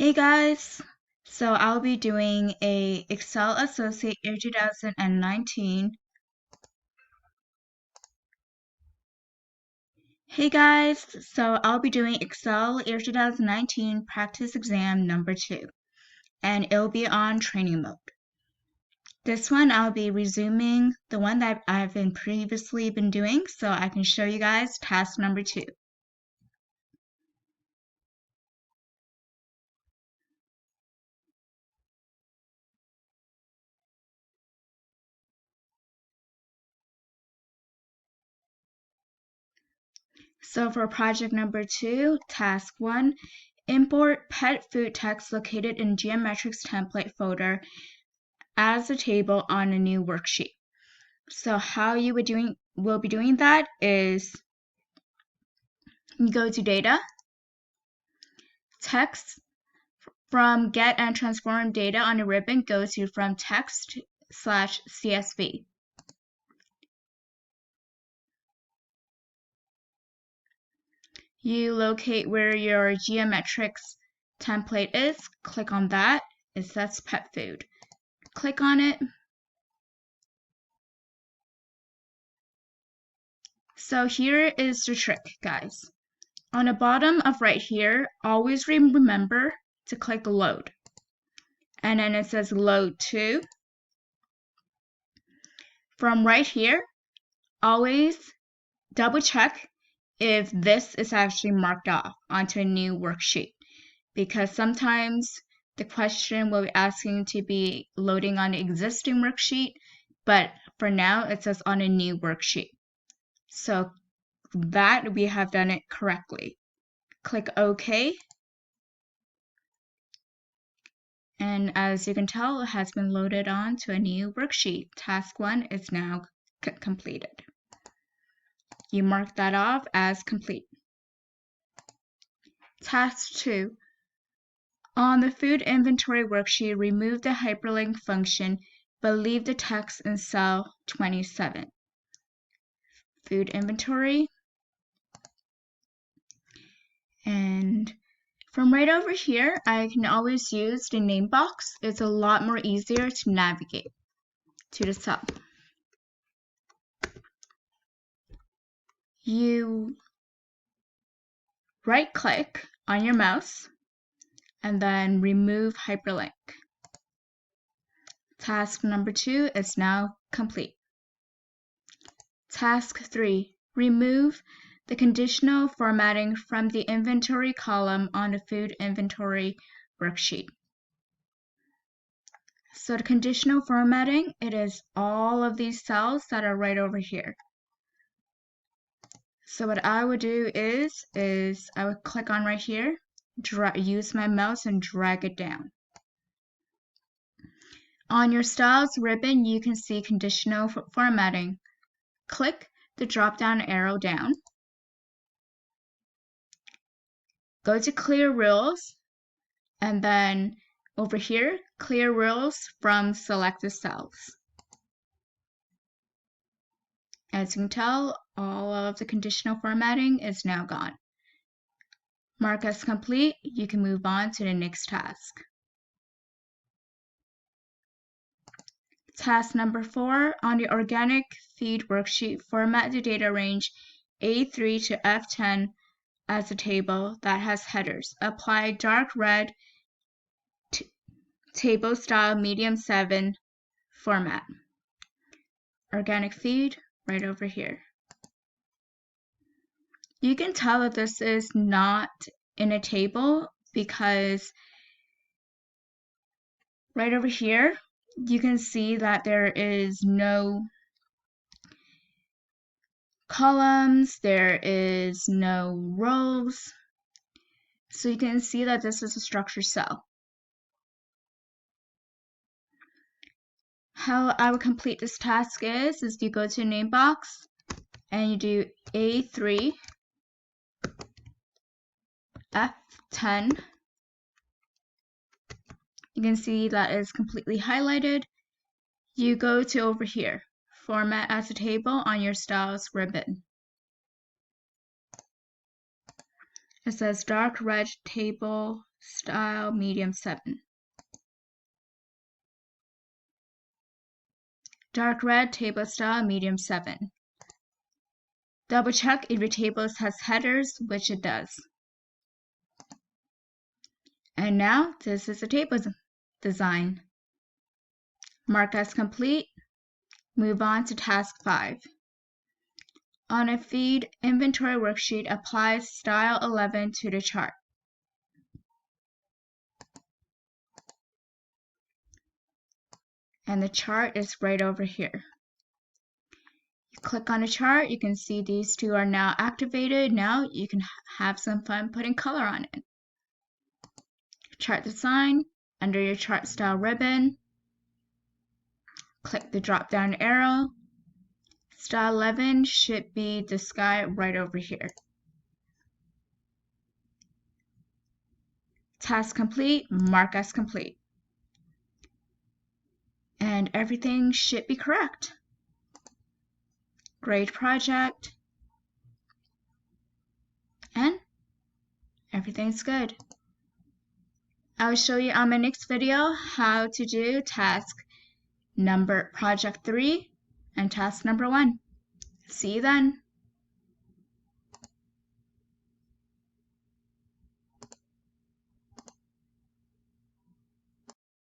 Hey guys, so I'll be doing a Excel Associate Year 2019. Hey guys, so I'll be doing Excel Year 2019 Practice Exam number 2, and it'll be on training mode. This one I'll be resuming the one that I've previously been doing, so I can show you guys task number 2. So for project number 2, task 1, import pet food text located in Geometrics template folder as a table on a new worksheet. So how you will be doing that is you go to data, text, from get and transform data on a ribbon, go to from text/CSV. You locate where your Geometrics template is, click on that. It says pet food. Click on it. So here is the trick, guys. On the bottom of right here, always remember to click load. And then it says load to. From right here, always double check if this is actually marked off onto a new worksheet, because sometimes the question will be asking to be loading on an existing worksheet, but for now it says on a new worksheet. So that we have done it correctly. Click OK. And as you can tell, it has been loaded on to a new worksheet. Task 1 is now completed. You mark that off as complete. Task 2. On the food inventory worksheet, remove the hyperlink function, but leave the text in cell 27. Food inventory. And from right over here, I can always use the name box. It's a lot more easier to navigate to the cell. You right-click on your mouse and then remove hyperlink. Task number 2 is now complete. Task 3. Remove the conditional formatting from the inventory column on the food inventory worksheet. So the conditional formatting, it is all of these cells that are right over here. So what I would do is I would click on right here, use my mouse and drag it down. On your styles ribbon, you can see conditional formatting. Click the drop-down arrow down. Go to clear rules, and then over here, clear rules from selected cells. As you can tell, all of the conditional formatting is now gone. Mark as complete. You can move on to the next task. Task number 4, on the organic feed worksheet, format the data range A3 to F10 as a table that has headers. Apply dark red table style medium 7 format. Organic feed right over here. You can tell that this is not in a table because right over here you can see that there is no columns, there is no rows. So you can see that this is a structured cell. How I would complete this task is you go to name box and you do A3 F10. You can see that is completely highlighted. You go to over here, format as a table on your styles ribbon. It says dark red table style medium 7. Dark red table style medium 7. Double check if your table has headers, which it does. And now this is the table design. Mark as complete. Move on to task 5. On a feed inventory worksheet, apply style 11 to the chart. And the chart is right over here. You click on the chart, you can see these two are now activated. Now you can have some fun putting color on it. Chart design, under your chart style ribbon, click the drop down arrow. Style 11 should be this guy right over here. Task complete, mark as complete. And everything should be correct. Great project. And everything's good. I'll show you on my next video how to do project 3 and task number 1. See you then.